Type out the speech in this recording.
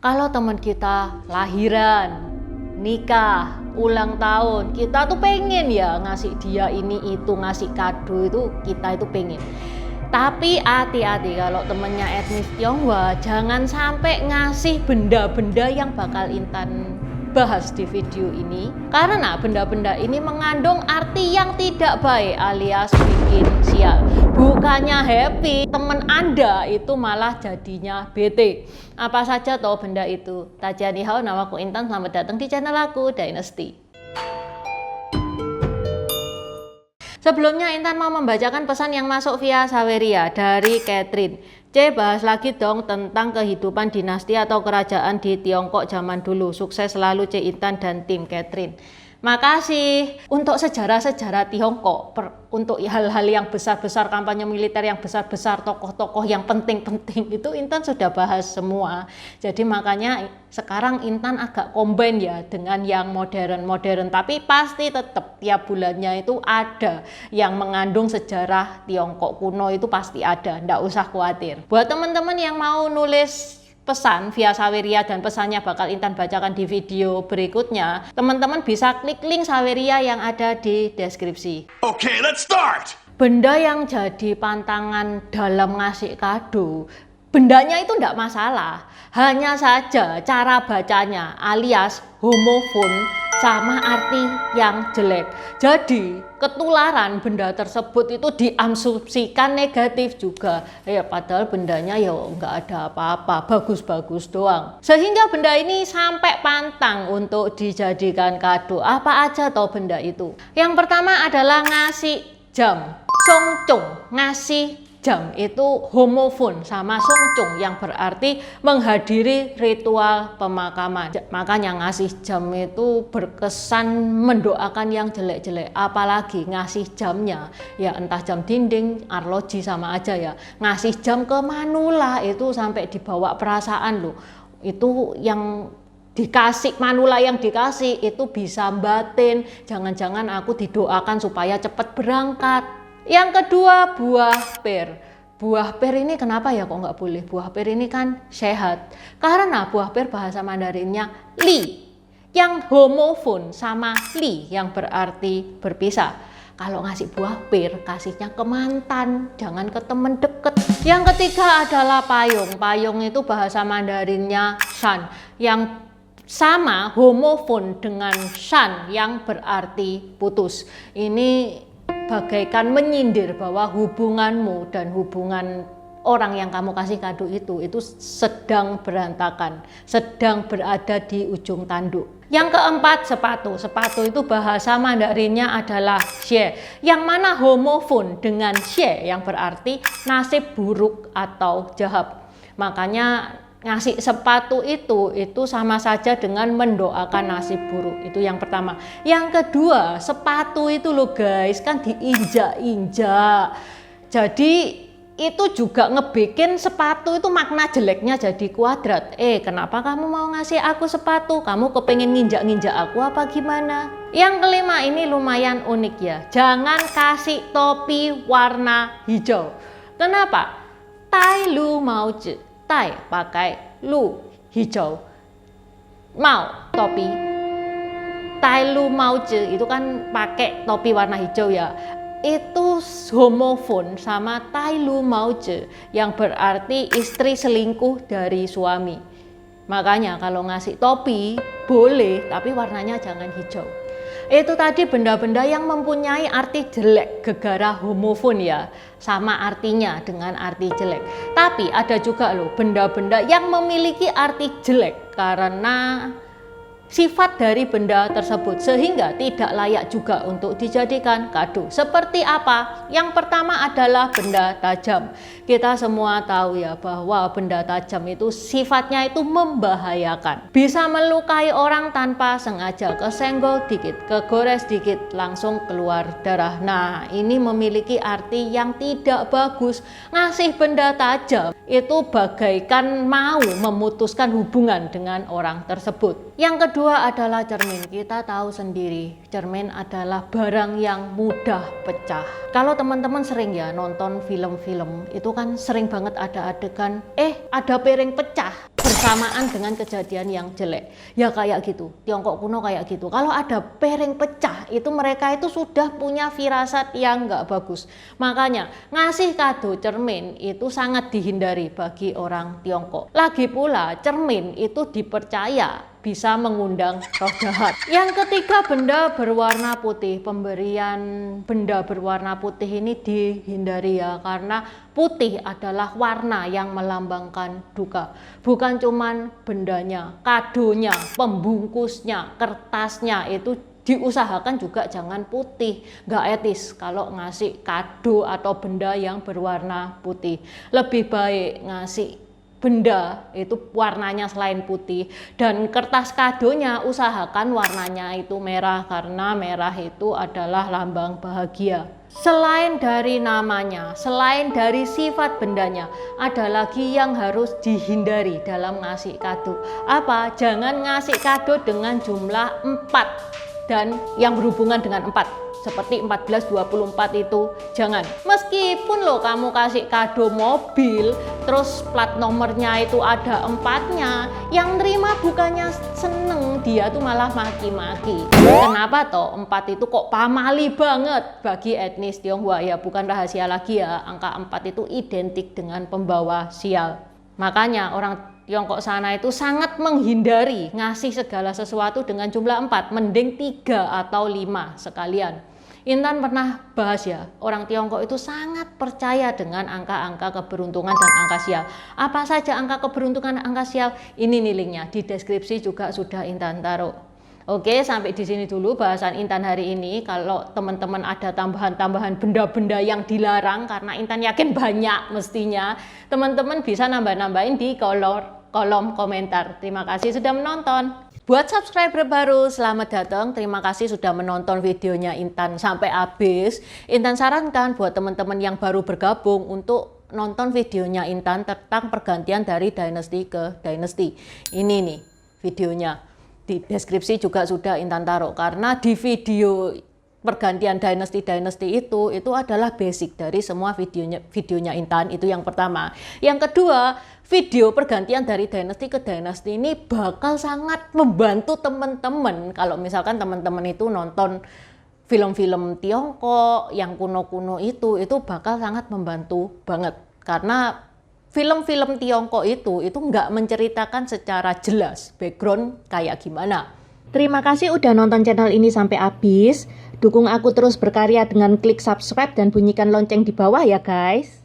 Kalau teman kita lahiran, nikah, ulang tahun, kita tuh pengen ya ngasih dia ini itu, ngasih kado itu, kita itu pengen. Tapi hati-hati kalau temennya etnis Tionghoa, jangan sampai ngasih benda-benda yang bakal Intan bahas di video ini. Karena benda-benda ini mengandung arti yang tidak baik alias bikin sial. Bukannya happy, temen Anda itu malah jadinya bete. Apa saja toh benda itu? Tajani hao, namaku Intan, selamat datang di channel aku, Dynasty. Sebelumnya Intan mau membacakan pesan yang masuk via Saweria dari Catherine. Bahas lagi dong tentang kehidupan dinasti atau kerajaan di Tiongkok zaman dulu. Sukses selalu Intan dan tim Catherine. Makasih. Untuk sejarah-sejarah Tiongkok, untuk hal-hal yang besar-besar, kampanye militer yang besar-besar, tokoh-tokoh yang penting-penting itu Intan sudah bahas semua. Jadi makanya sekarang Intan agak combine ya dengan yang modern-modern, tapi pasti tetap tiap bulannya itu ada yang mengandung sejarah Tiongkok kuno, itu pasti ada, ndak usah khawatir. Buat teman-teman yang mau nulis pesan via Saweria dan pesannya bakal Intan bacakan di video berikutnya, teman-teman bisa klik link Saweria yang ada di deskripsi. Okay, let's start! Benda yang jadi pantangan dalam ngasih kado, bendanya itu enggak masalah, hanya saja cara bacanya alias homofon sama arti yang jelek. Jadi ketularan benda tersebut itu diasumsikan negatif juga. Ya padahal bendanya ya nggak ada apa-apa, bagus-bagus doang. Sehingga benda ini sampai pantang untuk dijadikan kado. Apa aja toh benda itu? Yang pertama adalah ngasih jam. Songcong, ngasih jam itu homofon sama songcong yang berarti menghadiri ritual pemakaman. Makanya ngasih jam itu berkesan mendoakan yang jelek-jelek, apalagi ngasih jamnya ya entah jam dinding, arloji sama aja ya. Ngasih jam ke manula itu sampai dibawa perasaan loh. Itu yang dikasih, manula yang dikasih itu bisa batin, jangan-jangan aku didoakan supaya cepat berangkat. Yang kedua, buah per. Buah per ini kenapa ya kok nggak boleh? Buah per ini kan sehat. Karena buah per bahasa Mandarinnya li, yang homofon sama li yang berarti berpisah. Kalau ngasih buah per, kasihnya ke mantan, jangan ke temen deket. Yang ketiga adalah payung. Payung itu bahasa Mandarinnya shan, yang sama homofon dengan shan yang berarti putus. Ini bagaikan menyindir bahwa hubunganmu dan hubungan orang yang kamu kasih kado itu sedang berantakan, sedang berada di ujung tanduk. Yang keempat, sepatu. Sepatu itu bahasa Mandarinnya adalah xie, yang mana homofon dengan xie yang berarti nasib buruk atau jahat. Makanya ngasih sepatu itu sama saja dengan mendoakan nasib buruk. Itu yang pertama. Yang kedua, sepatu itu loh guys, kan diinjak-injak. Jadi itu juga ngebikin sepatu itu makna jeleknya jadi kuadrat. Kenapa kamu mau ngasih aku sepatu? Kamu kepengen nginjak-nginjak aku apa gimana? Yang kelima ini lumayan unik ya. Jangan kasih topi warna hijau. Kenapa? Tai lu mau je. Tai pakai lu hijau, mau topi. Tai lu mau je itu kan pakai topi warna hijau ya. Itu homofon sama tai lu mau je yang berarti istri selingkuh dari suami. Makanya kalau ngasih topi boleh, tapi warnanya jangan hijau. Itu tadi benda-benda yang mempunyai arti jelek, gegara homofon ya, sama artinya dengan arti jelek. Tapi ada juga loh benda-benda yang memiliki arti jelek karena sifat dari benda tersebut sehingga tidak layak juga untuk dijadikan kado. Seperti apa? Yang pertama adalah benda tajam. Kita semua tahu ya bahwa benda tajam itu sifatnya itu membahayakan. Bisa melukai orang tanpa sengaja, kesenggol dikit, kegores dikit, langsung keluar darah. Nah, ini memiliki arti yang tidak bagus. Ngasih benda tajam itu bagaikan mau memutuskan hubungan dengan orang tersebut. Yang kedua kedua adalah cermin. Kita tahu sendiri, cermin adalah barang yang mudah pecah. Kalau teman-teman sering ya nonton film-film, itu kan sering banget ada adegan, ada piring pecah bersamaan dengan kejadian yang jelek. Ya kayak gitu, Tiongkok kuno kayak gitu. Kalau ada piring pecah, itu mereka itu sudah punya firasat yang nggak bagus. Makanya ngasih kado cermin itu sangat dihindari bagi orang Tiongkok. Lagi pula cermin itu dipercaya bisa mengundang roh jahat. Yang ketiga, benda berwarna putih. Pemberian benda berwarna putih ini dihindari ya, karena putih adalah warna yang melambangkan duka. Bukan cuman bendanya, kadonya, pembungkusnya, kertasnya itu diusahakan juga jangan putih. Nggak etis kalau ngasih kado atau benda yang berwarna putih. Lebih baik ngasih benda itu warnanya selain putih, dan kertas kadonya usahakan warnanya itu merah, karena merah itu adalah lambang bahagia. Selain dari namanya, selain dari sifat bendanya, ada lagi yang harus dihindari dalam ngasih kado. Apa? Jangan ngasih kado dengan jumlah 4 dan yang berhubungan dengan 4. Seperti 14, 24 itu jangan. Meskipun lo kamu kasih kado mobil, terus plat nomornya itu ada 4-nya, yang nerima bukannya seneng, dia tuh malah maki-maki. Kenapa toh 4 itu kok pamali banget bagi etnis Tionghoa? Ya bukan rahasia lagi ya, angka 4 itu identik dengan pembawa sial. Makanya orang Tiongkok sana itu sangat menghindari ngasih segala sesuatu dengan jumlah 4, mending 3 atau 5 sekalian. Intan pernah bahas ya, orang Tiongkok itu sangat percaya dengan angka-angka keberuntungan dan angka sial. Apa saja angka keberuntungan, angka sial? Ini nih linknya, di deskripsi juga sudah Intan taruh. Oke, sampai di sini dulu bahasan Intan hari ini. Kalau teman-teman ada tambahan-tambahan benda-benda yang dilarang, karena Intan yakin banyak mestinya, teman-teman bisa nambah-nambahin di kolom komentar. Terima kasih sudah menonton. Buat subscriber baru, selamat datang. Terima kasih sudah menonton videonya Intan sampai habis. Intan sarankan buat teman-teman yang baru bergabung untuk nonton videonya Intan tentang pergantian dari dynasty ke dynasty. Ini nih videonya. Di deskripsi juga sudah Intan taruh, karena di video pergantian dynasty itu adalah basic dari semua videonya Intan. Itu yang pertama. Yang kedua, video pergantian dari dynasty ke dynasty ini bakal sangat membantu teman-teman. Kalau misalkan teman-teman itu nonton film-film Tiongkok yang kuno-kuno itu bakal sangat membantu banget. Karena film-film Tiongkok itu nggak menceritakan secara jelas background kayak gimana. Terima kasih udah nonton channel ini sampai habis. Dukung aku terus berkarya dengan klik subscribe dan bunyikan lonceng di bawah ya guys.